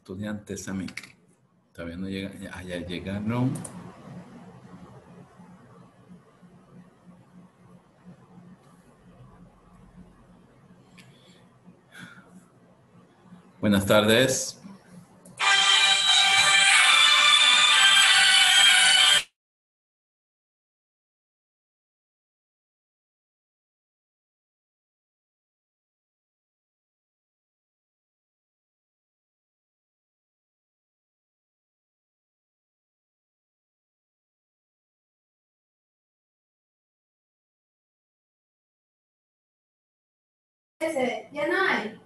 estudiantes a mí. Todavía no llegan. Ya llegaron. Buenas tardes. Ya no hay.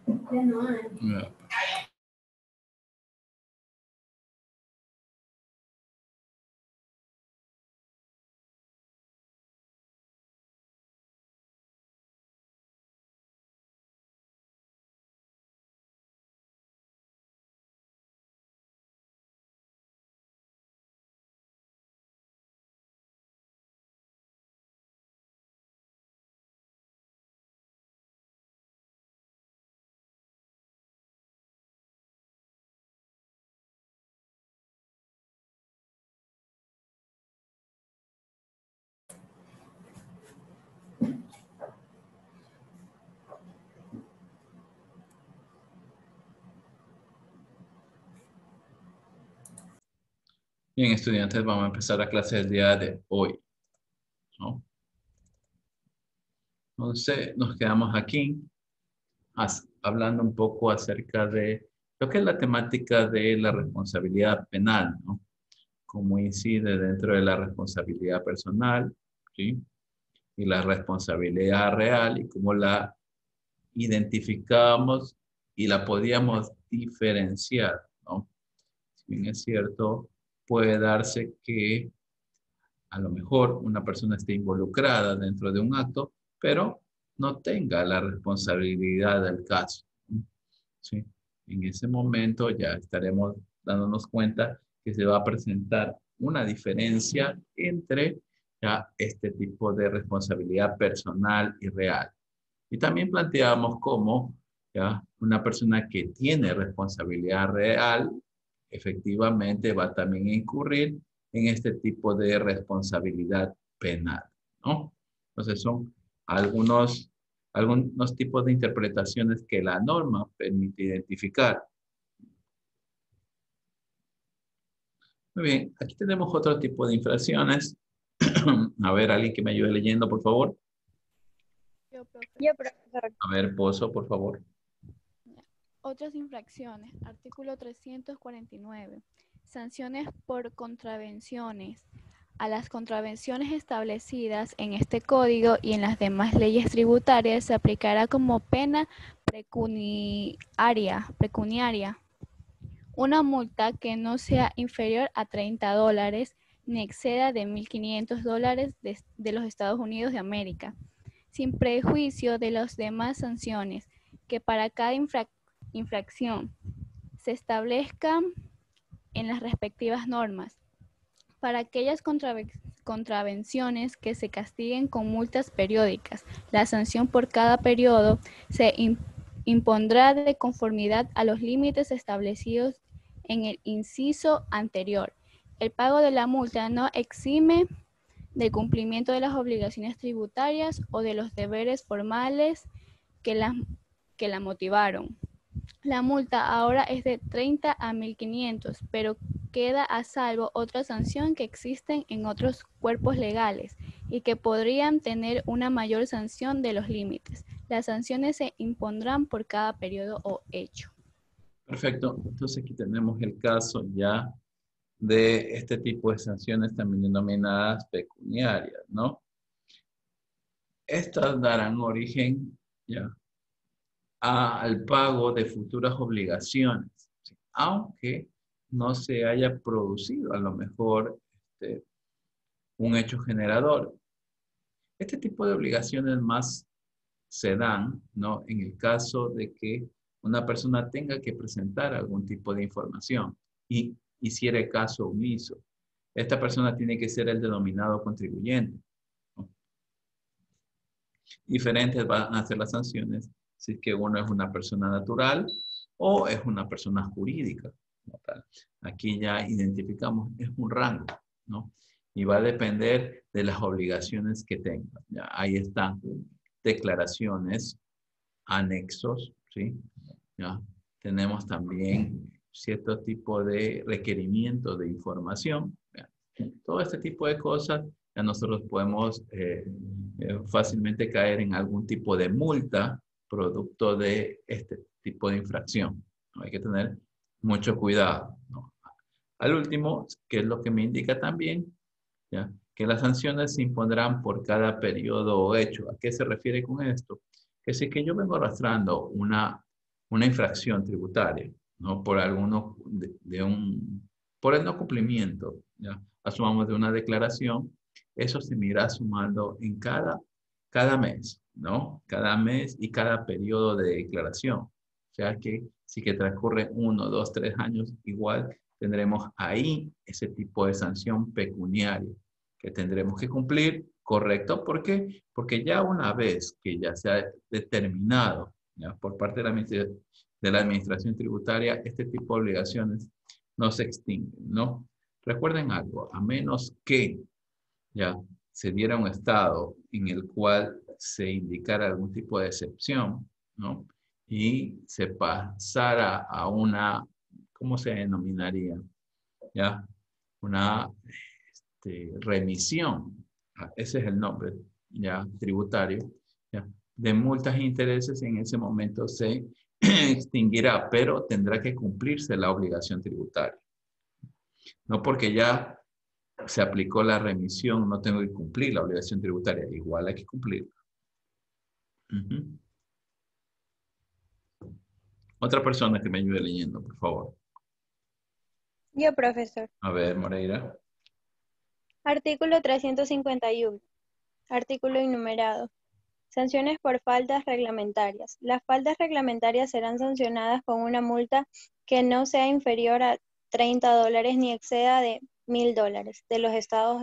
Ya no hay. No. Bien, estudiantes, vamos a empezar la clase del día de hoy, ¿no? Entonces, nos quedamos aquí hablando un poco acerca de lo que es la temática de la responsabilidad penal, ¿no? Cómo incide dentro de la responsabilidad personal, ¿sí? Y la responsabilidad real y cómo la identificamos y la podíamos diferenciar, ¿no? Si bien es cierto, puede darse que a lo mejor una persona esté involucrada dentro de un acto, pero no tenga la responsabilidad del caso, ¿sí? En ese momento ya estaremos dándonos cuenta que se va a presentar una diferencia entre ya este tipo de responsabilidad personal y real. Y también planteamos cómo ya una persona que tiene responsabilidad real efectivamente va también a incurrir en este tipo de responsabilidad penal, ¿no? Entonces son algunos tipos de interpretaciones que la norma permite identificar. Muy bien, aquí tenemos otro tipo de infracciones. A ver, alguien que me ayude leyendo, por favor. Yo, profesor. A ver, Pozo, por favor. Otras infracciones. Artículo 349. Sanciones por contravenciones. A las contravenciones establecidas en este código y en las demás leyes tributarias se aplicará como pena pecuniaria una multa que no sea inferior a $30 ni exceda de $1.500 de los Estados Unidos de América, sin prejuicio de las demás sanciones, que para cada infracción se establezcan en las respectivas normas. Para aquellas contravenciones que se castiguen con multas periódicas, la sanción por cada periodo se impondrá de conformidad a los límites establecidos en el inciso anterior. El pago de la multa no exime del cumplimiento de las obligaciones tributarias o de los deberes formales que la motivaron. La multa ahora es de 30 a 1.500, pero queda a salvo otra sanción que existen en otros cuerpos legales y que podrían tener una mayor sanción de los límites. Las sanciones se impondrán por cada periodo o hecho. Perfecto. Entonces aquí tenemos el caso ya de este tipo de sanciones también denominadas pecuniarias, ¿no? Estas darán origen ya al pago de futuras obligaciones, ¿sí? Aunque no se haya producido a lo mejor un hecho generador. Este tipo de obligaciones más se dan, ¿no? En el caso de que una persona tenga que presentar algún tipo de información y hiciera caso omiso. Esta persona tiene que ser el denominado contribuyente, ¿no? Diferentes van a ser las sanciones si es que uno es una persona natural o es una persona jurídica como tal. Aquí ya identificamos, es un rango, ¿no? Y va a depender de las obligaciones que tenga. Ya, ahí están declaraciones, anexos, ¿sí? Ya, tenemos también cierto tipo de requerimiento de información. Ya. Todo este tipo de cosas, ya nosotros podemos fácilmente caer en algún tipo de multa producto de este tipo de infracción. ¿No? Hay que tener mucho cuidado, ¿no? Al último, que es lo que me indica también, ¿ya? Que las sanciones se impondrán por cada periodo o hecho. ¿A qué se refiere con esto? Que si que yo vengo arrastrando una infracción tributaria, ¿no? Por alguno por el no cumplimiento, ¿ya? Asumamos de una declaración, eso se me irá sumando en cada mes, ¿no? Cada mes y cada periodo de declaración. O sea que si que transcurre 1, 2, 3 años, igual tendremos ahí ese tipo de sanción pecuniaria que tendremos que cumplir, ¿correcto? ¿Por qué? Porque ya una vez que ya se ha determinado, ¿ya? Por parte de la administración tributaria, este tipo de obligaciones no se extinguen, ¿no? Recuerden algo, a menos que ya se diera un estado en el cual se indicara algún tipo de excepción, ¿no? Y se pasara a una, ¿cómo se denominaría? ¿Ya? Una remisión, ese es el nombre, ¿ya? Tributario, ¿ya? De multas e intereses, en ese momento se extinguirá, pero tendrá que cumplirse la obligación tributaria. No porque ya se aplicó la remisión, no tengo que cumplir la obligación tributaria, igual hay que cumplirla. Otra persona que me ayude leyendo, por favor. Yo, profesor. A ver, Moreira. Artículo 351. Artículo enumerado. Sanciones por faltas reglamentarias. Las faltas reglamentarias serán sancionadas con una multa que no sea inferior a $30 ni exceda de $1,000 de los Estados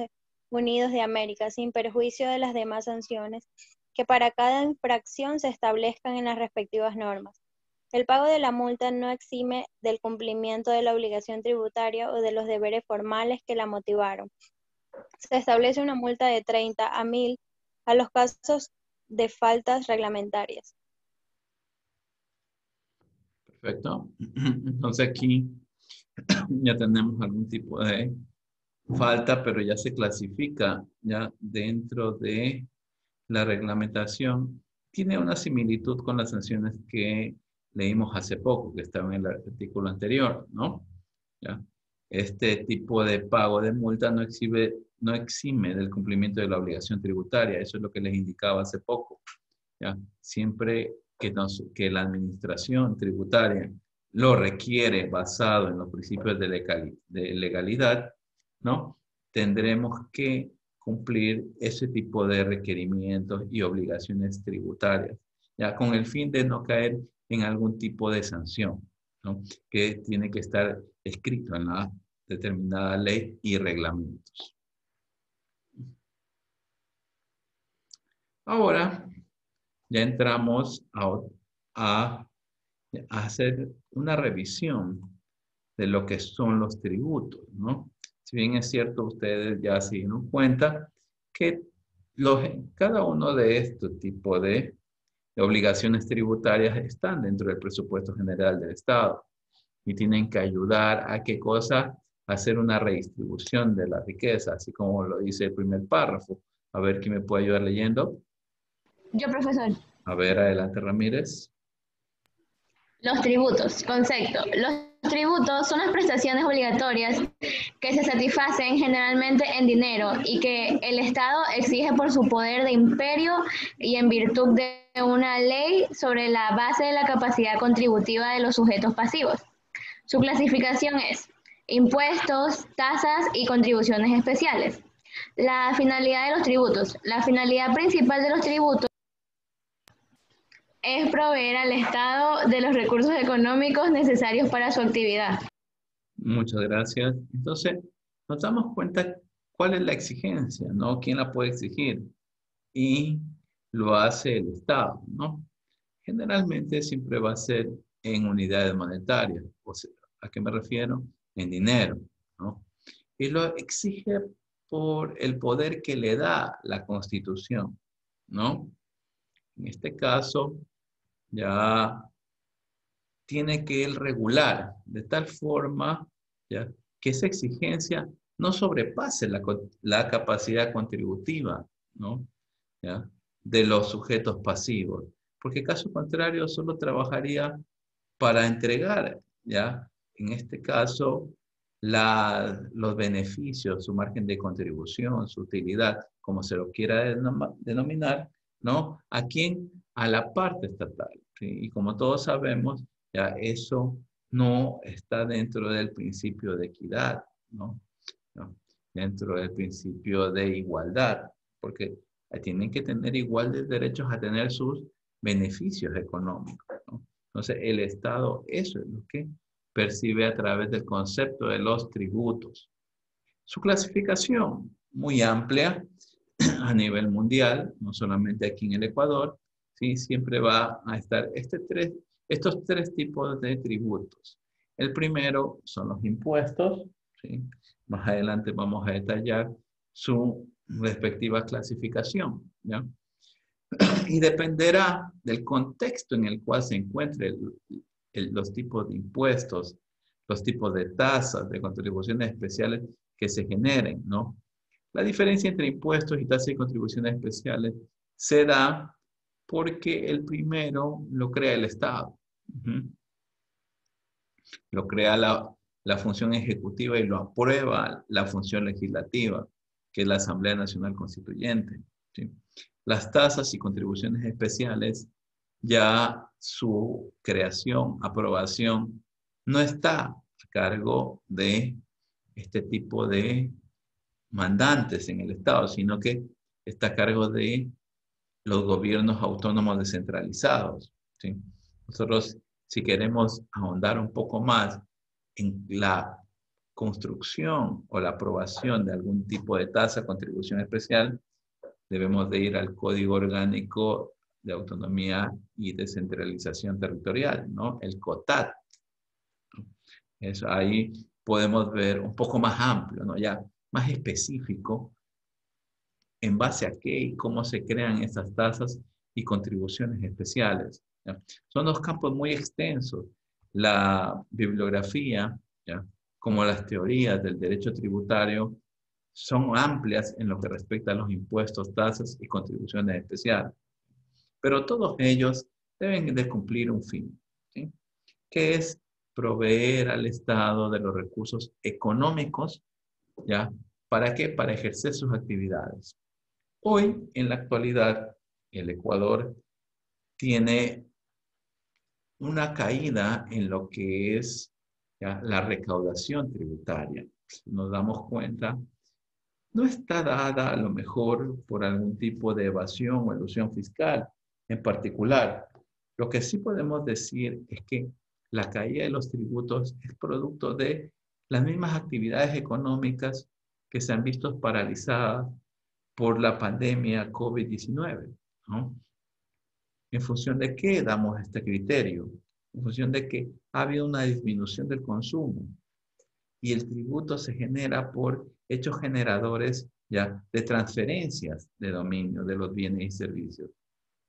Unidos de América, sin perjuicio de las demás sanciones que para cada infracción se establezcan en las respectivas normas. El pago de la multa no exime del cumplimiento de la obligación tributaria o de los deberes formales que la motivaron. Se establece una multa de 30 a 1,000 a los casos de faltas reglamentarias. Perfecto. Entonces aquí ya tenemos algún tipo de falta, pero ya se clasifica ya dentro de la reglamentación. Tiene una similitud con las sanciones que leímos hace poco, que estaban en el artículo anterior, ¿no? ¿Ya? Este tipo de pago de multa no exime del cumplimiento de la obligación tributaria. Eso es lo que les indicaba hace poco. ¿Ya? Siempre que la administración tributaria lo requiere basado en los principios de legalidad, ¿no? Tendremos que cumplir ese tipo de requerimientos y obligaciones tributarias, ya con el fin de no caer en algún tipo de sanción, ¿no? Que tiene que estar escrito en la determinada ley y reglamentos. Ahora ya entramos a hacer una revisión de lo que son los tributos, ¿no? Si bien es cierto, ustedes ya se dieron cuenta que cada uno de estos tipos de obligaciones tributarias están dentro del presupuesto general del Estado y tienen que ayudar a qué cosa, hacer una redistribución de la riqueza, así como lo dice el primer párrafo. A ver, ¿quién me puede ayudar leyendo? Yo, profesor. A ver, adelante, Ramírez. Los tributos, concepto. Los tributos son las prestaciones obligatorias que se satisfacen generalmente en dinero y que el Estado exige por su poder de imperio y en virtud de una ley sobre la base de la capacidad contributiva de los sujetos pasivos. Su clasificación es impuestos, tasas y contribuciones especiales. La finalidad de los tributos. La finalidad principal de los tributos es proveer al Estado de los recursos económicos necesarios para su actividad. Muchas gracias. Entonces, nos damos cuenta cuál es la exigencia, ¿no? ¿Quién la puede exigir? Y lo hace el Estado, ¿no? Generalmente siempre va a ser en unidades monetarias. O sea, ¿a qué me refiero? En dinero, ¿no? Y lo exige por el poder que le da la Constitución, ¿no? En este caso, ya tiene que él regular de tal forma, ¿ya?, que esa exigencia no sobrepase la capacidad contributiva, ¿no?, ¿ya?, de los sujetos pasivos, porque caso contrario solo trabajaría para entregar, ¿ya?, en este caso, los beneficios, su margen de contribución, su utilidad, como se lo quiera denominar, ¿no? ¿A quién? A la parte estatal, ¿sí? Y como todos sabemos, ya eso no está dentro del principio de equidad, ¿no? ¿No? Dentro del principio de igualdad, porque tienen que tener iguales derechos a tener sus beneficios económicos, ¿no? Entonces, el Estado, eso es lo que percibe a través del concepto de los tributos. Su clasificación, muy amplia a nivel mundial, no solamente aquí en el Ecuador, ¿sí? Siempre va a estar estos tres tipos de tributos. El primero son los impuestos, ¿sí? Más adelante vamos a detallar su respectiva clasificación, ¿ya? Y dependerá del contexto en el cual se encuentren los tipos de impuestos, los tipos de tasas, de contribuciones especiales que se generen, ¿no? La diferencia entre impuestos y tasas y contribuciones especiales se da porque el primero lo crea el Estado. Lo crea la función ejecutiva y lo aprueba la función legislativa, que es la Asamblea Nacional Constituyente, ¿sí? Las tasas y contribuciones especiales, ya su creación, aprobación, no está a cargo de este tipo de mandantes en el Estado, sino que está a cargo de los gobiernos autónomos descentralizados, ¿sí? Nosotros, si queremos ahondar un poco más en la construcción o la aprobación de algún tipo de tasa, contribución especial, debemos de ir al Código Orgánico de Autonomía y Descentralización Territorial, ¿no? El COTAD. Eso, ahí podemos ver un poco más amplio, ¿no? Ya más específico, en base a qué y cómo se crean estas tasas y contribuciones especiales, ¿ya? Son dos campos muy extensos. La bibliografía, ¿ya?, como las teorías del derecho tributario, son amplias en lo que respecta a los impuestos, tasas y contribuciones especiales. Pero todos ellos deben de cumplir un fin, ¿sí?, que es proveer al Estado de los recursos económicos, ¿ya? ¿Para qué? Para ejercer sus actividades. Hoy, en la actualidad, el Ecuador tiene una caída en lo que es, ¿ya?, la recaudación tributaria. Si nos damos cuenta, no está dada a lo mejor por algún tipo de evasión o elusión fiscal en particular. Lo que sí podemos decir es que la caída de los tributos es producto de las mismas actividades económicas que se han visto paralizadas por la pandemia COVID-19, ¿no? ¿En función de qué damos este criterio? En función de que ha habido una disminución del consumo y el tributo se genera por hechos generadores, ya, de transferencias de dominio de los bienes y servicios,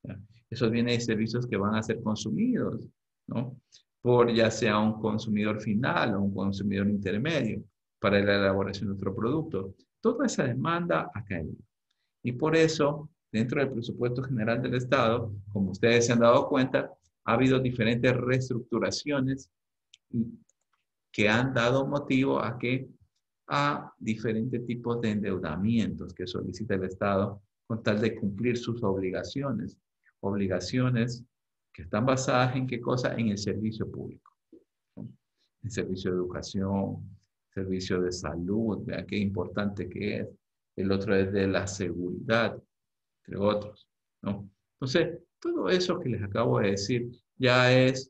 ¿ya? Esos bienes y servicios que van a ser consumidos, ¿no?, por ya sea un consumidor final o un consumidor intermedio para la elaboración de otro producto. Toda esa demanda ha caído. Y por eso, dentro del presupuesto general del Estado, como ustedes se han dado cuenta, ha habido diferentes reestructuraciones que han dado motivo a diferentes tipos de endeudamientos que solicita el Estado con tal de cumplir sus obligaciones. Obligaciones que están basadas en qué cosa? En el servicio público, ¿no? El servicio de educación, servicio de salud, vean qué importante que es. El otro es de la seguridad, entre otros, ¿no? Entonces, todo eso que les acabo de decir ya es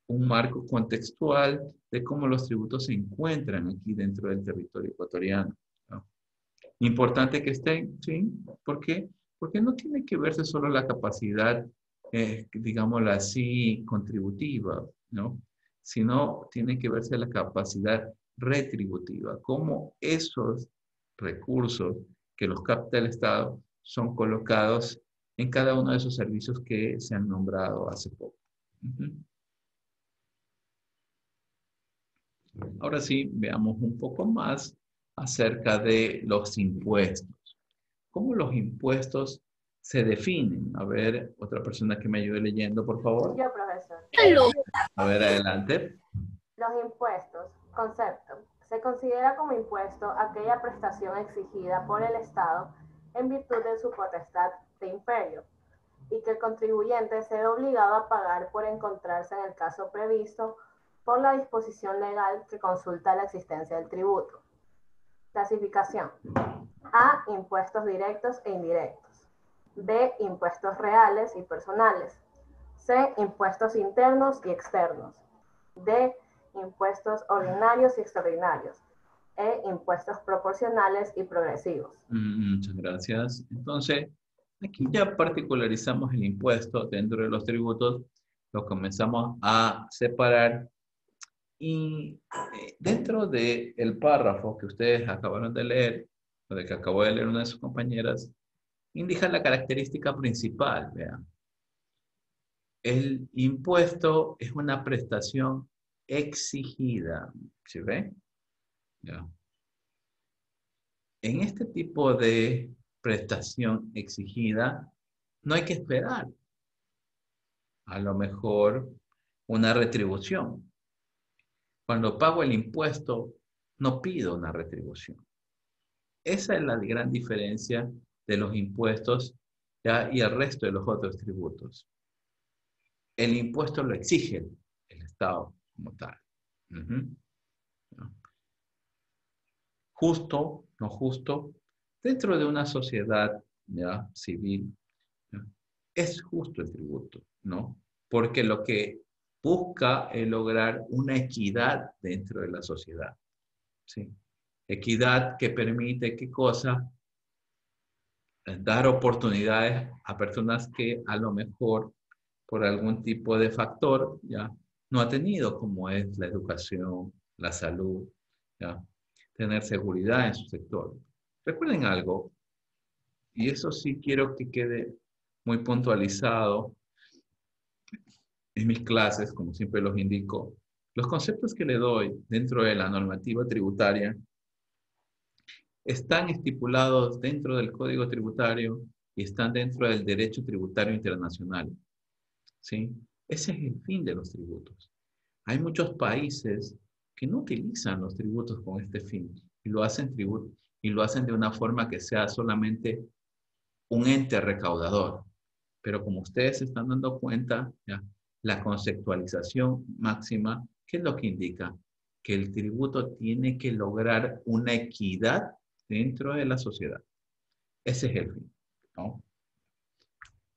un marco contextual de cómo los tributos se encuentran aquí dentro del territorio ecuatoriano, ¿no? Importante que estén, ¿sí? ¿Por qué? Porque no tiene que verse solo la capacidad, digámoslo así, contributiva, ¿no? Sino tiene que verse la capacidad retributiva, cómo esos recursos que los capta el Estado son colocados en cada uno de esos servicios que se han nombrado hace poco. Ahora sí, veamos un poco más acerca de los impuestos. ¿Cómo los impuestos se definen? A ver, otra persona que me ayude leyendo, por favor. Yo, profesor. A ver, adelante. Los impuestos, concepto. Se considera como impuesto aquella prestación exigida por el Estado en virtud de su potestad de imperio y que el contribuyente se ve obligado a pagar por encontrarse en el caso previsto por la disposición legal que consulta la existencia del tributo. Clasificación. A. Impuestos directos e indirectos. B. Impuestos reales y personales. C. Impuestos internos y externos. D. Impuestos ordinarios y extraordinarios. E. Impuestos proporcionales y progresivos. Muchas gracias. Entonces, aquí ya particularizamos el impuesto dentro de los tributos, lo comenzamos a separar y dentro del párrafo que ustedes acabaron de leer, o de que acabó de leer una de sus compañeras, indica la característica principal, vean. El impuesto es una prestación exigida, ¿sí ve? Ya. En este tipo de prestación exigida, no hay que esperar a lo mejor una retribución. Cuando pago el impuesto, no pido una retribución. Esa es la gran diferencia de los impuestos ¿ya? Y el resto de los otros tributos. El impuesto lo exige el Estado como tal. Justo, no justo, dentro de una sociedad ¿ya? Civil, ¿ya? Es justo el tributo, ¿no? Porque lo que busca es lograr una equidad dentro de la sociedad, ¿sí? Equidad que permite, ¿qué cosa? Dar oportunidades a personas que a lo mejor por algún tipo de factor ya no ha tenido, como es la educación, la salud, ya tener seguridad en su sector. Recuerden algo, y eso sí quiero que quede muy puntualizado en mis clases, como siempre los indico, los conceptos que le doy dentro de la normativa tributaria están estipulados dentro del Código Tributario y están dentro del Derecho Tributario Internacional. ¿Sí? Ese es el fin de los tributos. Hay muchos países que no utilizan los tributos con este fin y lo hacen de una forma que sea solamente un ente recaudador. Pero como ustedes se están dando cuenta, ¿ya? La conceptualización máxima, ¿qué es lo que indica? Que el tributo tiene que lograr una equidad dentro de la sociedad. Ese es el fin, ¿no?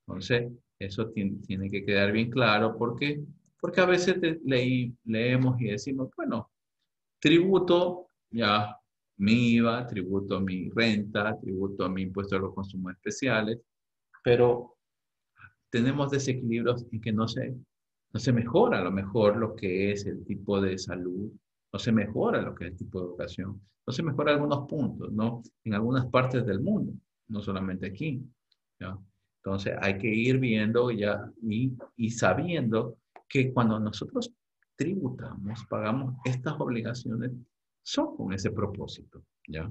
Entonces, eso tiene que quedar bien claro. ¿Por qué? Porque a veces leemos y decimos, bueno, tributo ya mi IVA, tributo mi renta, tributo a mi impuesto a los consumos especiales, pero tenemos desequilibrios en que no se mejora a lo mejor lo que es el tipo de salud, no se mejora lo que es el tipo de educación, no se mejora algunos puntos, ¿no? En algunas partes del mundo, no solamente aquí, ¿ya? Entonces hay que ir viendo ya y sabiendo que cuando nosotros tributamos, pagamos estas obligaciones, son con ese propósito, ¿ya?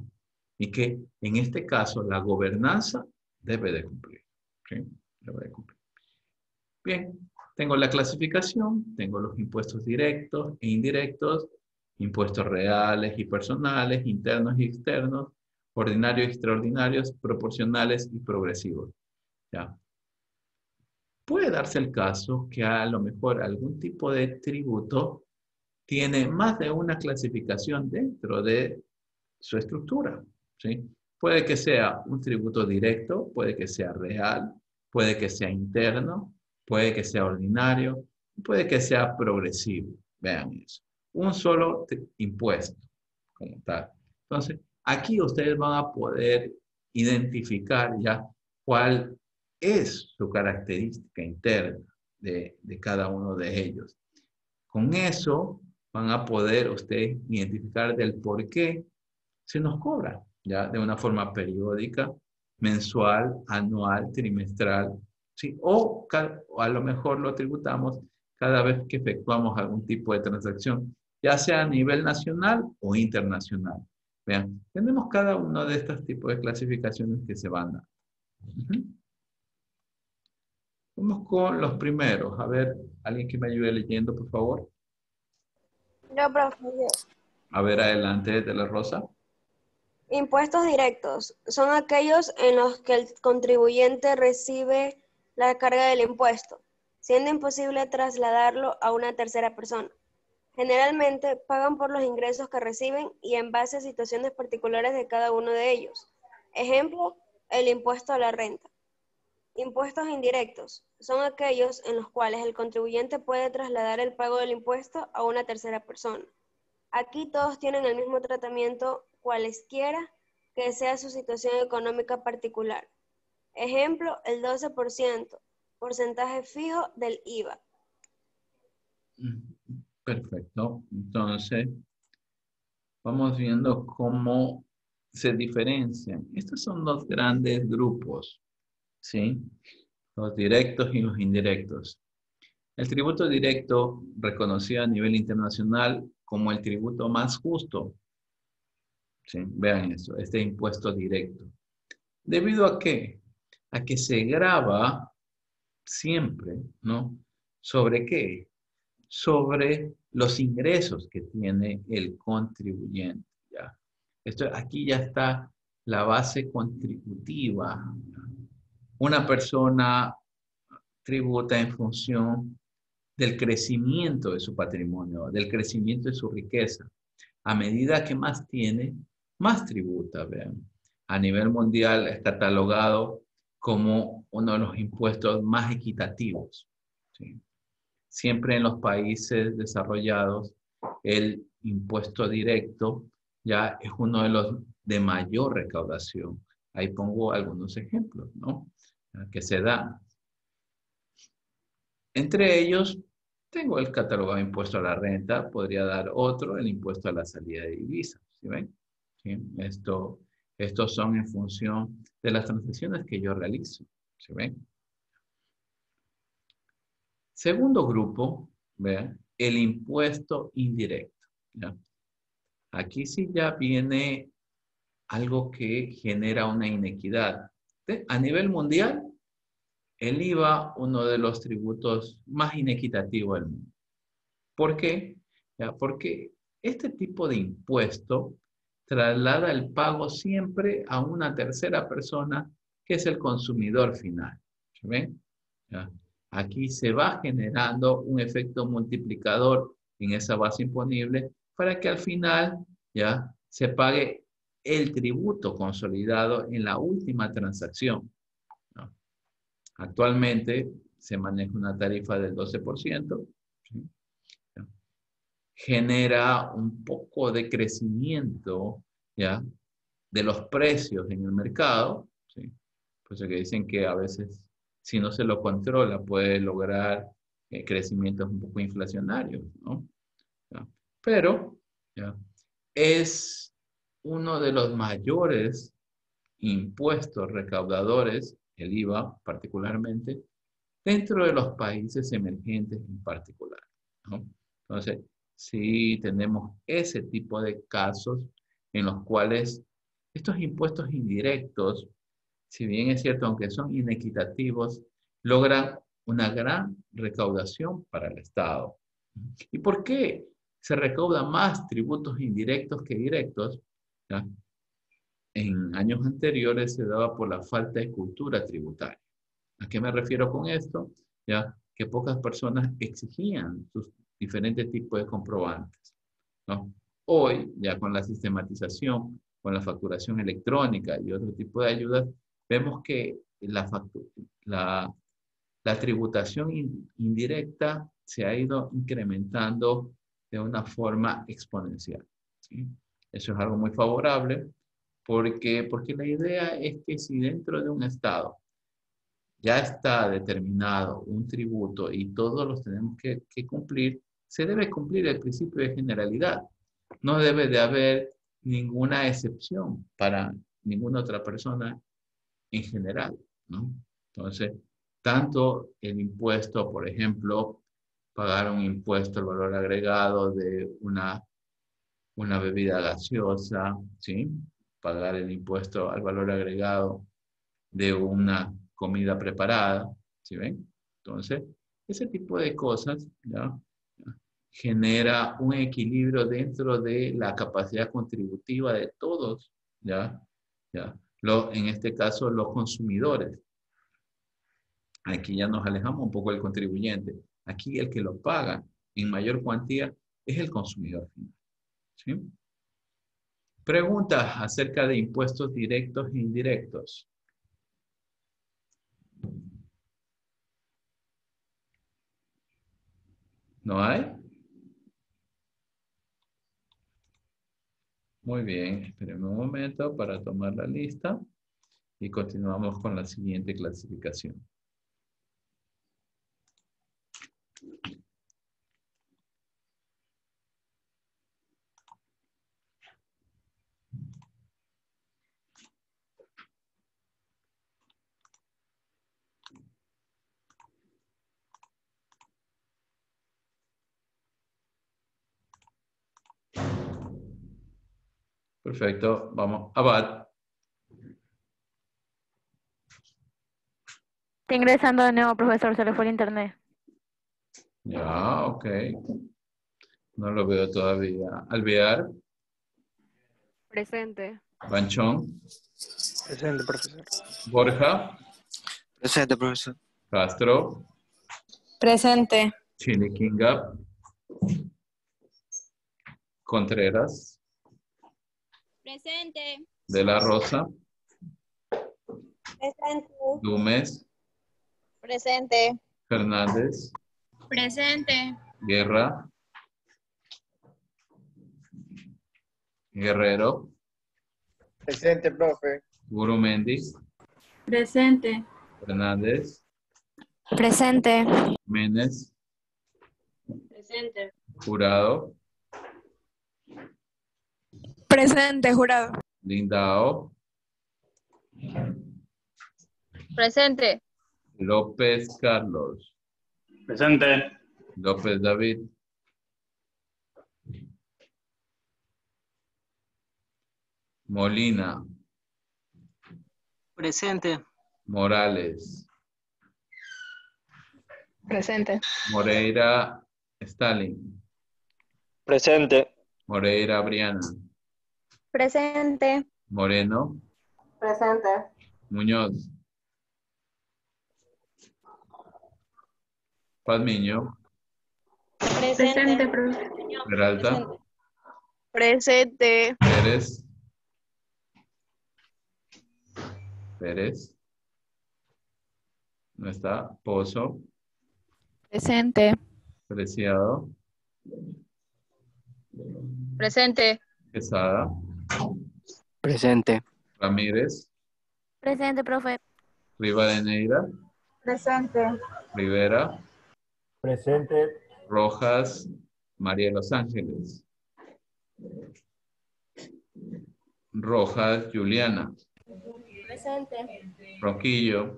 Y que en este caso la gobernanza debe de cumplir, ¿sí? Debe de cumplir. Bien, tengo la clasificación, tengo los impuestos directos e indirectos, impuestos reales y personales, internos y externos, ordinarios y extraordinarios, proporcionales y progresivos. ¿Ya? Puede darse el caso que a lo mejor algún tipo de tributo tiene más de una clasificación dentro de su estructura, ¿sí? Puede que sea un tributo directo, puede que sea real, puede que sea interno, puede que sea ordinario, puede que sea progresivo. Vean eso. Un solo impuesto como tal. Entonces, aquí ustedes van a poder identificar ya cuál es su característica interna de cada uno de ellos. Con eso van a poder ustedes identificar del por qué se nos cobra, ya de una forma periódica, mensual, anual, trimestral, ¿sí? O a lo mejor lo tributamos cada vez que efectuamos algún tipo de transacción, ya sea a nivel nacional o internacional. Vean, tenemos cada uno de estos tipos de clasificaciones que se van a. Vamos con los primeros. A ver, alguien que me ayude leyendo, por favor. Yo, profe. A ver, adelante, de la Rosa. Impuestos directos son aquellos en los que el contribuyente recibe la carga del impuesto, siendo imposible trasladarlo a una tercera persona. Generalmente pagan por los ingresos que reciben y en base a situaciones particulares de cada uno de ellos. Ejemplo, el impuesto a la renta. Impuestos indirectos son aquellos en los cuales el contribuyente puede trasladar el pago del impuesto a una tercera persona. Aquí todos tienen el mismo tratamiento, cualesquiera que sea su situación económica particular. Ejemplo, el 12%, porcentaje fijo del IVA. Perfecto. Entonces, vamos viendo cómo se diferencian. Estos son los grandes grupos, ¿sí? Los directos y los indirectos. El tributo directo, reconocido a nivel internacional como el tributo más justo. ¿Sí? Vean eso, este impuesto directo. ¿Debido a qué? A que se grava siempre, ¿no? ¿Sobre qué? Sobre los ingresos que tiene el contribuyente. ¿Ya? Aquí ya está la base contributiva. Una persona tributa en función del crecimiento de su patrimonio, del crecimiento de su riqueza. A medida que más tiene, más tributa, vean. A nivel mundial es catalogado como uno de los impuestos más equitativos, ¿sí? Siempre en los países desarrollados, el impuesto directo ya es uno de los de mayor recaudación. Ahí pongo algunos ejemplos, ¿no? Que se dan. Entre ellos, tengo el catalogado impuesto a la renta, podría dar otro, el impuesto a la salida de divisas, ¿sí ven? ¿Sí? Estos son en función de las transacciones que yo realizo, ¿sí ven? Segundo grupo, vean, el impuesto indirecto, ¿ya? Aquí sí ya viene algo que genera una inequidad. A nivel mundial, el IVA, uno de los tributos más inequitativos del mundo. ¿Por qué? ¿Ya? Porque este tipo de impuesto traslada el pago siempre a una tercera persona que es el consumidor final. ¿Sí ven? ¿Ya? Aquí se va generando un efecto multiplicador en esa base imponible para que al final ya se pague el tributo consolidado en la última transacción, ¿no? Actualmente se maneja una tarifa del 12%, ¿sí? Genera un poco de crecimiento, ¿ya? De los precios en el mercado, ¿sí? Por eso que dicen que a veces, si no se lo controla, puede lograr crecimientos un poco inflacionarios, ¿no? ¿Ya? Pero, ¿ya? Es uno de los mayores impuestos recaudadores, el IVA particularmente, dentro de los países emergentes en particular, ¿no? Entonces, sí tenemos ese tipo de casos en los cuales estos impuestos indirectos, si bien es cierto, aunque son inequitativos, logran una gran recaudación para el Estado. ¿Y por qué se recaudan más tributos indirectos que directos? ¿Ya? En años anteriores se daba por la falta de cultura tributaria. ¿A qué me refiero con esto? Ya que pocas personas exigían sus diferentes tipos de comprobantes, ¿no? Hoy, ya con la sistematización, con la facturación electrónica y otro tipo de ayudas, vemos que la tributación indirecta se ha ido incrementando de una forma exponencial, ¿sí? Eso es algo muy favorable porque la idea es que si dentro de un estado ya está determinado un tributo y todos los tenemos que cumplir, se debe cumplir el principio de generalidad. No debe de haber ninguna excepción para ninguna otra persona en general, ¿no? Entonces, tanto el impuesto, por ejemplo, pagar un impuesto al valor agregado de una bebida gaseosa, ¿sí? Pagar el impuesto al valor agregado de una comida preparada, ¿sí ven? Entonces, ese tipo de cosas, ¿ya? Genera un equilibrio dentro de la capacidad contributiva de todos, ¿ya? ¿Ya? En este caso, los consumidores. Aquí ya nos alejamos un poco del contribuyente. Aquí el que lo paga en mayor cuantía es el consumidor final, ¿sí? Preguntas acerca de impuestos directos e indirectos. ¿No hay? Muy bien, espérenme un momento para tomar la lista y continuamos con la siguiente clasificación. Perfecto, vamos. Abad. Está ingresando de nuevo, profesor, se le fue el internet. Ya, ok. No lo veo todavía. Alvear. Presente. Banchón. Presente, profesor. Borja. Presente, profesor. Castro. Presente. Chiniquinga. Contreras. Presente. De la Rosa. Presente. Dumes. Presente. Fernández. Presente. Guerra. Guerrero. Presente, profe. Gurumendi. Presente. Fernández. Presente. Jiménez. Presente. Jurado. Presente, jurado. Lindao. Presente. López Carlos. Presente. López David. Molina. Presente. Morales. Presente. Moreira Stalin. Presente. Moreira Briana. Presente. Moreno. Presente. Muñoz. Palmiño. Presente, profe. Peralta. Presente. Pérez. Pérez. No está. Pozo. Presente. Preciado. Presente. Quesada. Presente. Ramírez. Presente, profe. Rivadeneira. Presente. Rivera. Presente. Rojas. María de los Ángeles. Rojas Juliana. Presente. Ronquillo.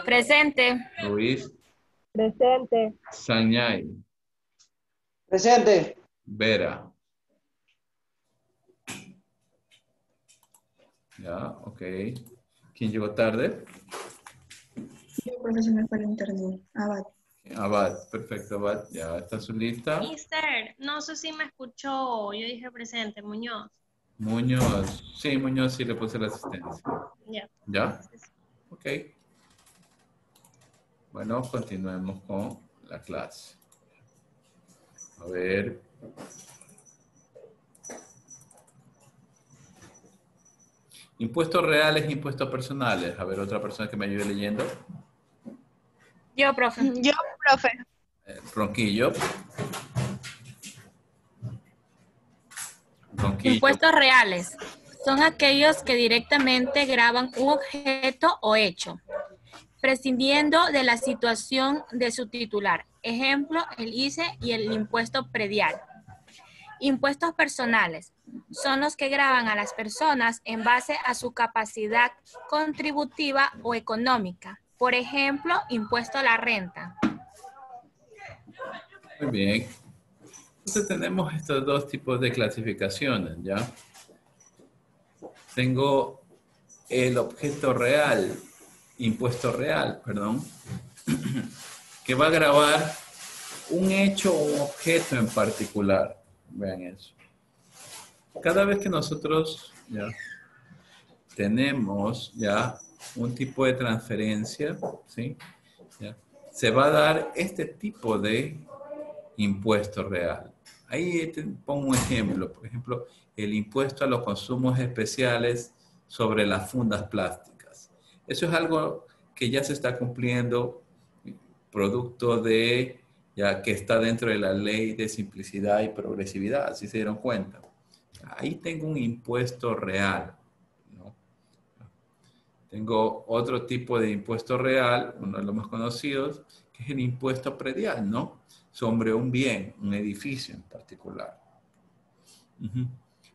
Presente. Ruiz. Presente. Sañay. Presente. Vera. Ya, ok. ¿Quién llegó tarde? Yo, profesor, me fue el internet. Abad. Abad, perfecto, Abad. Ya está su lista. Mister, no sé si me escuchó. Yo dije presente, Muñoz. Muñoz. Sí, Muñoz sí le puse la asistencia. Ya. ¿Ya? Ok. Bueno, continuemos con la clase. A ver. Impuestos reales e impuestos personales. A ver, otra persona que me ayude leyendo. Yo, profe. Yo, profe. Ronquillo. Ronquillo. Impuestos reales son aquellos que directamente graban un objeto o hecho, prescindiendo de la situación de su titular. Ejemplo, el ICE y el impuesto predial. Impuestos personales son los que gravan a las personas en base a su capacidad contributiva o económica. Por ejemplo, impuesto a la renta. Muy bien. Entonces tenemos estos dos tipos de clasificaciones, ¿ya? Tengo el objeto real, impuesto real, perdón, que va a gravar un hecho o un objeto en particular. Vean eso. Cada vez que nosotros ya tenemos ya un tipo de transferencia, ¿sí? ¿Ya? Se va a dar este tipo de impuesto real. Ahí te pongo un ejemplo. Por ejemplo, el impuesto a los consumos especiales sobre las fundas plásticas. Eso es algo que ya se está cumpliendo, producto de, ya que está dentro de la ley de simplicidad y progresividad, ¿sí se dieron cuenta? Ahí tengo un impuesto real, ¿no? Tengo otro tipo de impuesto real, uno de los más conocidos, que es el impuesto predial, ¿no? Sobre un bien, un edificio en particular.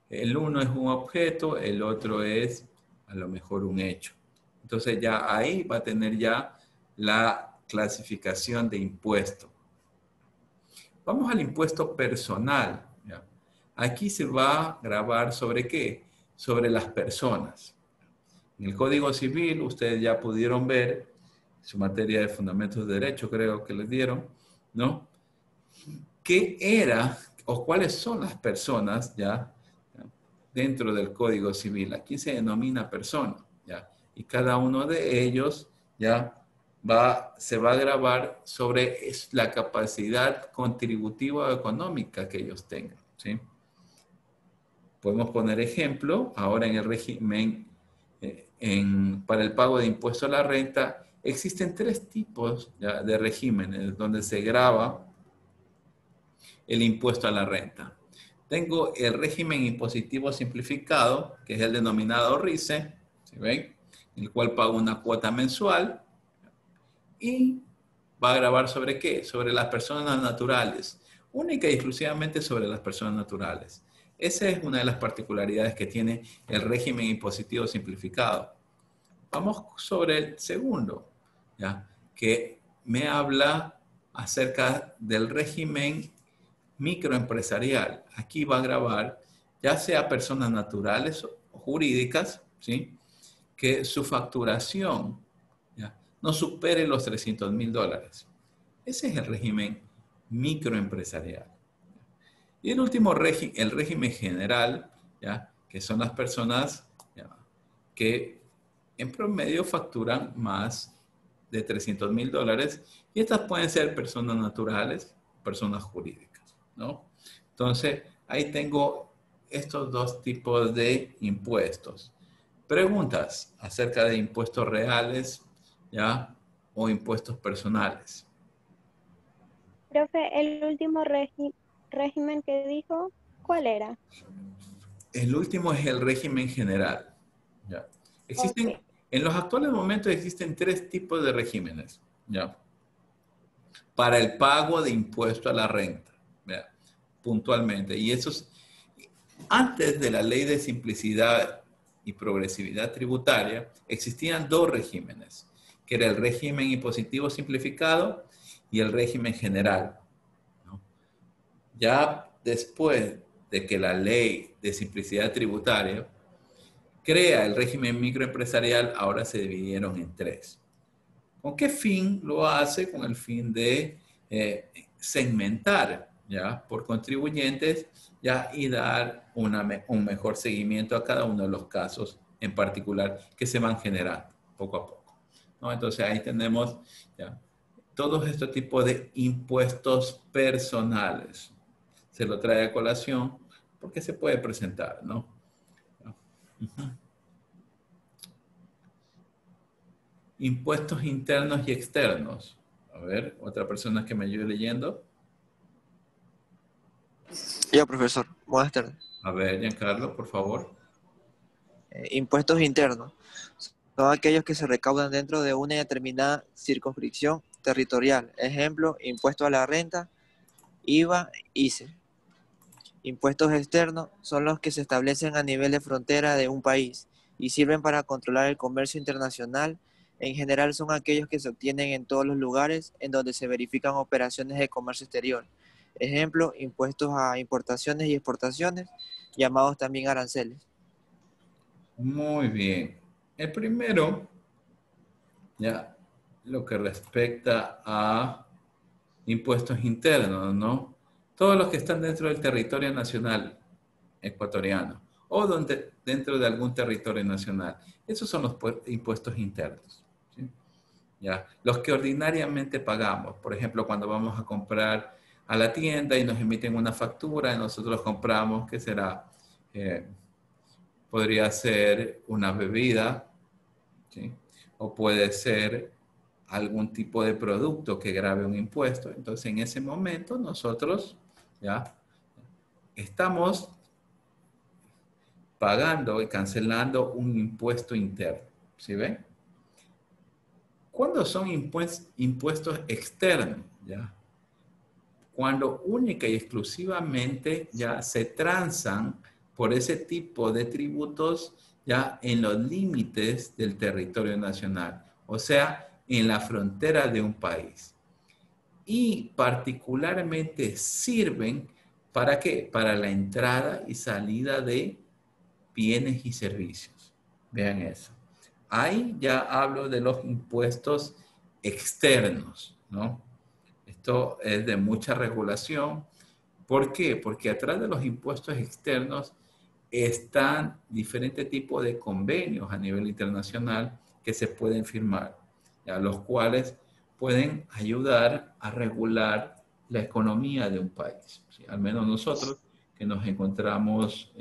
El uno es un objeto, el otro es a lo mejor un hecho. Entonces ya ahí va a tener ya la clasificación de impuesto. Vamos al impuesto personal. ¿Ya? Aquí se va a grabar sobre qué? Sobre las personas. En el Código Civil ustedes ya pudieron ver su materia de fundamentos de derecho, creo que les dieron, ¿no? ¿Qué era o cuáles son las personas ya dentro del Código Civil? Aquí se denomina persona, ¿ya? Y cada uno de ellos ya se va a grabar sobre la capacidad contributiva o económica que ellos tengan, ¿sí? Podemos poner ejemplo, ahora en el régimen, para el pago de impuesto a la renta, existen tres tipos ya, de regímenes donde se graba el impuesto a la renta. Tengo el régimen impositivo simplificado, que es el denominado RICE, ¿sí ven? El cual pago una cuota mensual y va a grabar sobre qué? Sobre las personas naturales, única y exclusivamente sobre las personas naturales. Esa es una de las particularidades que tiene el régimen impositivo simplificado. Vamos sobre el segundo, ¿ya? Que me habla acerca del régimen microempresarial. Aquí va a grabar ya sea personas naturales o jurídicas, ¿sí? Que su facturación ¿ya? No supere los $300,000. Ese es el régimen microempresarial. Y el último régimen, el régimen general, ¿ya? Que son las personas ¿ya? Que en promedio facturan más de $300,000 y estas pueden ser personas naturales, personas jurídicas, ¿no? Entonces, ahí tengo estos dos tipos de impuestos. Preguntas acerca de impuestos reales, ¿ya? O impuestos personales. Profe, el último régimen que dijo, ¿cuál era? El último es el régimen general, ¿ya? Existen, okay. En los actuales momentos existen tres tipos de regímenes, ¿ya? Para el pago de impuesto a la renta, ¿ya? Puntualmente. Y esos, antes de la ley de simplicidad y progresividad tributaria, existían dos regímenes, que era el régimen impositivo simplificado y el régimen general, ¿no? Ya después de que la ley de simplicidad tributaria crea el régimen microempresarial, ahora se dividieron en tres. ¿Con qué fin lo hace? Con el fin de segmentar ¿ya? Por contribuyentes ¿ya? Y dar un mejor seguimiento a cada uno de los casos en particular que se van generando poco a poco, ¿no? Entonces ahí tenemos ¿ya? Todos estos tipos de impuestos personales. Se lo trae a colación porque se puede presentar, ¿no? Impuestos internos y externos. A ver, otra persona que me ayude leyendo. Yo, profesor. Buenas tardes. A ver, Giancarlo, por favor. Impuestos internos. son aquellos que se recaudan dentro de una determinada circunscripción territorial. Ejemplo, impuesto a la renta, IVA, ICE. Impuestos externos son los que se establecen a nivel de frontera de un país y sirven para controlar el comercio internacional. En general son aquellos que se obtienen en todos los lugares en donde se verifican operaciones de comercio exterior. Ejemplo, impuestos a importaciones y exportaciones, llamados también aranceles. Muy bien. El primero, ya, lo que respecta a impuestos internos, ¿no? Todos los que están dentro del territorio nacional ecuatoriano o dentro de algún territorio nacional. Esos son los impuestos internos, ¿sí? Ya, los que ordinariamente pagamos. Por ejemplo, cuando vamos a comprar a la tienda y nos emiten una factura y nosotros compramos, ¿qué será? Podría ser una bebida, ¿sí? O puede ser algún tipo de producto que grave un impuesto. Entonces, en ese momento, nosotros ya estamos pagando y cancelando un impuesto interno. ¿Sí ven? ¿Cuándo son impuestos externos? ¿Ya? Cuando única y exclusivamente ya se transan por ese tipo de tributos ya en los límites del territorio nacional, o sea, en la frontera de un país. Y particularmente sirven ¿para qué? Para la entrada y salida de bienes y servicios. Vean eso. Ahí ya hablo de los impuestos externos, ¿no? Esto es de mucha regulación. ¿Por qué? Porque atrás de los impuestos externos están diferentes tipos de convenios a nivel internacional que se pueden firmar, ya, los cuales pueden ayudar a regular la economía de un país, ¿sí? Al menos nosotros que nos encontramos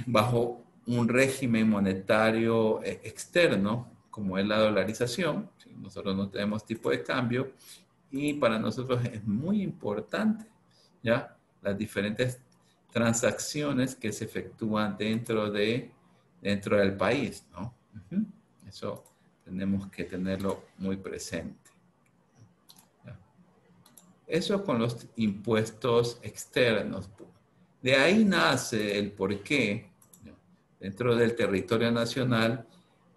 bajo un régimen monetario externo, como es la dolarización, ¿sí? Nosotros no tenemos tipo de cambio y para nosotros es muy importante, ¿ya? Las diferentes transacciones que se efectúan dentro del país, ¿no? Eso tenemos que tenerlo muy presente. ¿Ya? Eso con los impuestos externos. De ahí nace el porqué, ¿ya? Dentro del territorio nacional,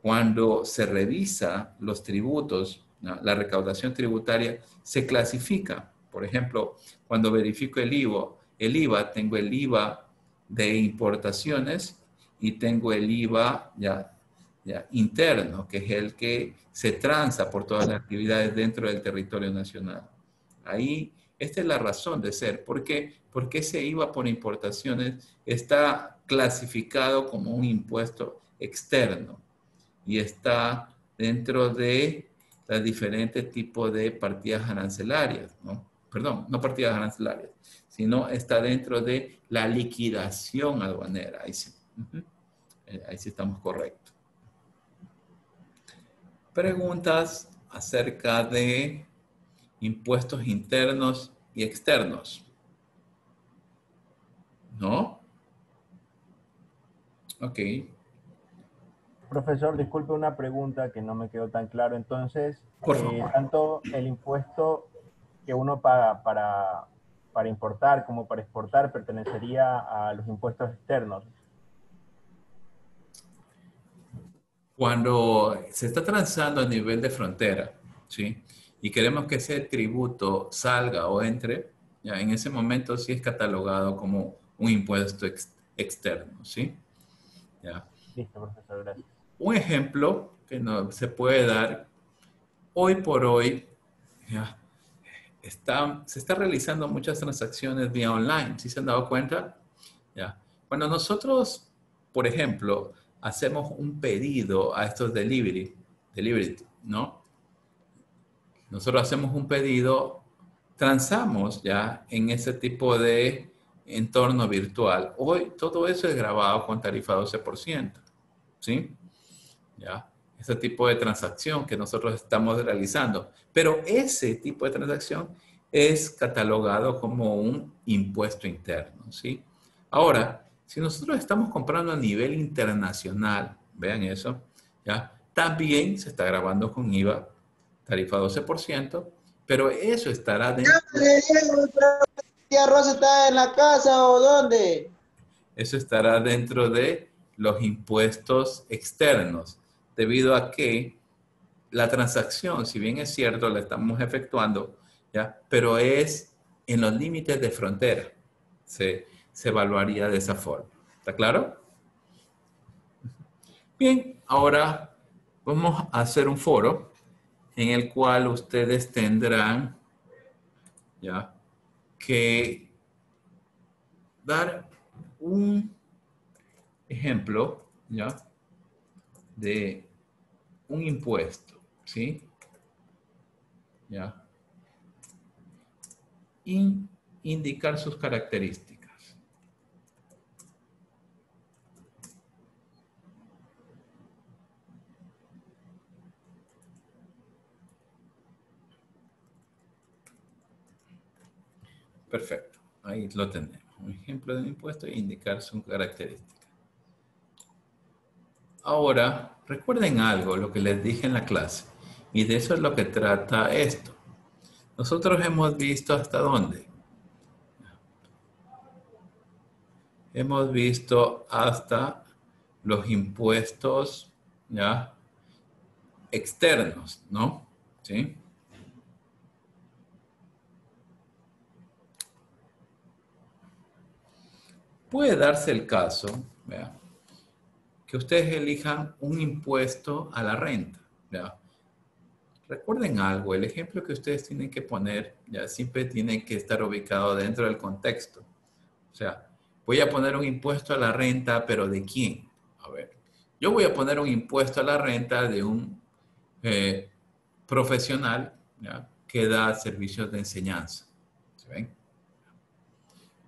cuando se revisa los tributos, ¿no? La recaudación tributaria se clasifica. Por ejemplo, cuando verifico el IVA, tengo el IVA de importaciones y tengo el IVA ya interno, que es el que se transa por todas las actividades dentro del territorio nacional. Ahí, esta es la razón de ser. ¿Por qué? Porque ese IVA por importaciones está clasificado como un impuesto externo y está dentro de los diferentes tipos de partidas arancelarias, ¿no? Perdón, no partidas arancelarias, sino está dentro de la liquidación aduanera. Ahí sí. Ahí sí estamos correctos. Preguntas acerca de impuestos internos y externos. ¿No? Ok. Profesor, disculpe una pregunta que no me quedó tan claro. Entonces, por favor. Tanto el impuesto que uno paga para importar como para exportar pertenecería a los impuestos externos. Cuando se está transando a nivel de frontera, ¿sí? Y queremos que ese tributo salga o entre, ya en ese momento sí es catalogado como un impuesto externo, ¿sí? Ya. Listo, profesor, gracias. Un ejemplo que se puede dar, hoy por hoy, ya, se está realizando muchas transacciones vía online, ¿sí se han dado cuenta? Ya. Cuando nosotros, por ejemplo, hacemos un pedido a estos delivery, ¿no? Nosotros hacemos un pedido, transamos ya en ese tipo de entorno virtual. Hoy todo eso es grabado con tarifa 12%, ¿sí? Ya, ese tipo de transacción que nosotros estamos realizando. Pero ese tipo de transacción es catalogado como un impuesto interno, ¿sí? Ahora, Si nosotros estamos comprando a nivel internacional, vean eso, ¿ya? También se está grabando con IVA, tarifa 12%, pero eso estará dentro... ¿Tía Rosa está en la casa o dónde? Eso estará dentro de los impuestos externos, debido a que la transacción, si bien es cierto, la estamos efectuando, ¿ya? Pero es en los límites de frontera. Se evaluaría de esa forma. ¿Está claro? Bien, ahora vamos a hacer un foro en el cual ustedes tendrán, ¿ya?, que dar un ejemplo, ¿ya?, de un impuesto, ¿sí? ¿Ya? Y indicar sus características. Perfecto, ahí lo tenemos. Un ejemplo de un impuesto e indicar su característica. Ahora, recuerden algo, lo que les dije en la clase, y de eso es lo que trata esto. Nosotros hemos visto hasta dónde. Hemos visto hasta los impuestos, ¿ya?, externos, ¿no? ¿Sí? Puede darse el caso, ¿vea?, que ustedes elijan un impuesto a la renta, ¿ya? Recuerden algo, el ejemplo que ustedes tienen que poner, ya siempre tiene que estar ubicado dentro del contexto. O sea, voy a poner un impuesto a la renta, pero ¿de quién? A ver, yo voy a poner un impuesto a la renta de un profesional, ¿ya?, que da servicios de enseñanza. ¿Se ven?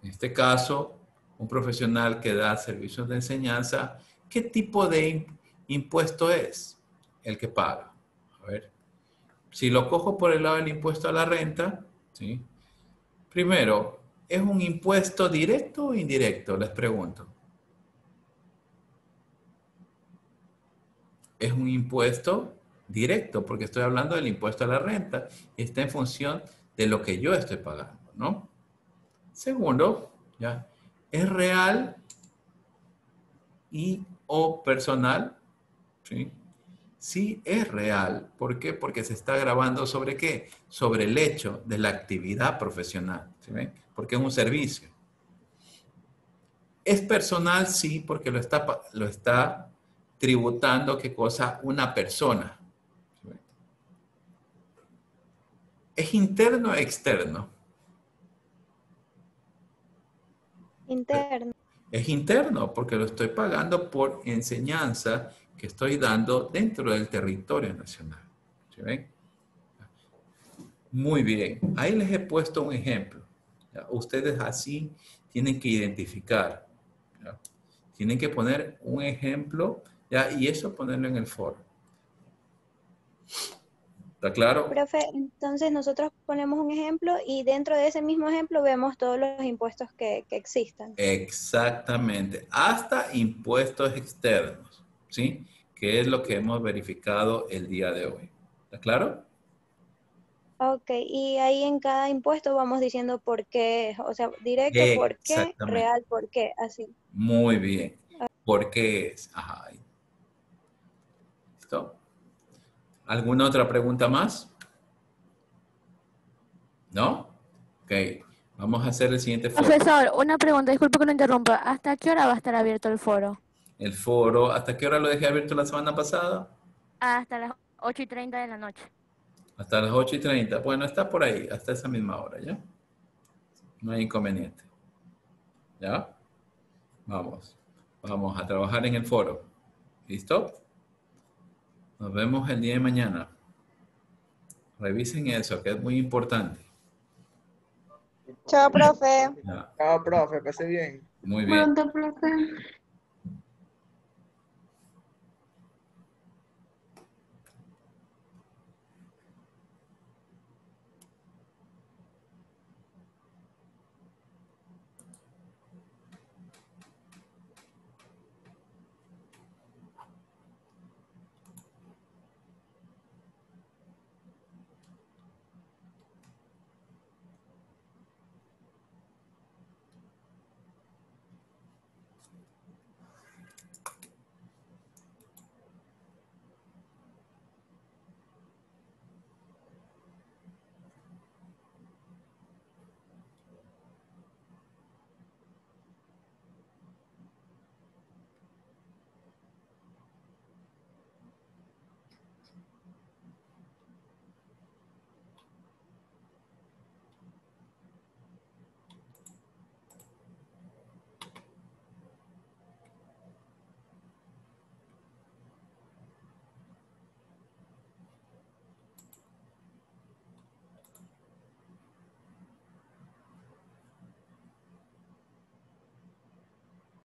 En este caso, un profesional que da servicios de enseñanza, ¿qué tipo de impuesto es el que paga? A ver, si lo cojo por el lado del impuesto a la renta, ¿sí?, primero, ¿es un impuesto directo o indirecto? Les pregunto. Es un impuesto directo, porque estoy hablando del impuesto a la renta. Está en función de lo que yo estoy pagando, ¿no? Segundo, ¿ya?, ¿es real y o personal? ¿Sí? Sí, es real. ¿Por qué? Porque se está grabando ¿sobre qué? Sobre el hecho de la actividad profesional. ¿Sí ven? Porque es un servicio. ¿Es personal? Sí, porque lo está tributando, ¿qué cosa? Una persona. ¿Sí ven? ¿Es interno o externo? Interno. Es interno, porque lo estoy pagando por enseñanza que estoy dando dentro del territorio nacional. ¿Sí ven? Muy bien. Ahí les he puesto un ejemplo. ¿Ya? Ustedes así tienen que identificar. ¿Ya? Tienen que poner un ejemplo, ¿ya?, y eso ponerlo en el foro. ¿Está claro? Profe, entonces nosotros ponemos un ejemplo y dentro de ese mismo ejemplo vemos todos los impuestos que existan. Exactamente. Hasta impuestos externos, ¿sí? Que es lo que hemos verificado el día de hoy. ¿Está claro? Ok, y ahí en cada impuesto vamos diciendo por qué, o sea, directo por qué, Exactamente. real por qué, así. Muy bien. ¿Por qué es? Ajá. ¿Listo? ¿Alguna otra pregunta más? ¿No? Ok. Vamos a hacer el siguiente foro. Profesor, una pregunta, disculpe que lo interrumpa. ¿Hasta qué hora va a estar abierto el foro? El foro, ¿hasta qué hora lo dejé abierto la semana pasada? Hasta las 8:30 de la noche. Hasta las 8:30. Bueno, está por ahí, hasta esa misma hora, ¿ya? No hay inconveniente. ¿Ya? Vamos. Vamos a trabajar en el foro. ¿Listo? Nos vemos el día de mañana. Revisen eso, que es muy importante. Chao, profe. Ya. Chao, profe, pase bien. Muy bien. Pronto, profe.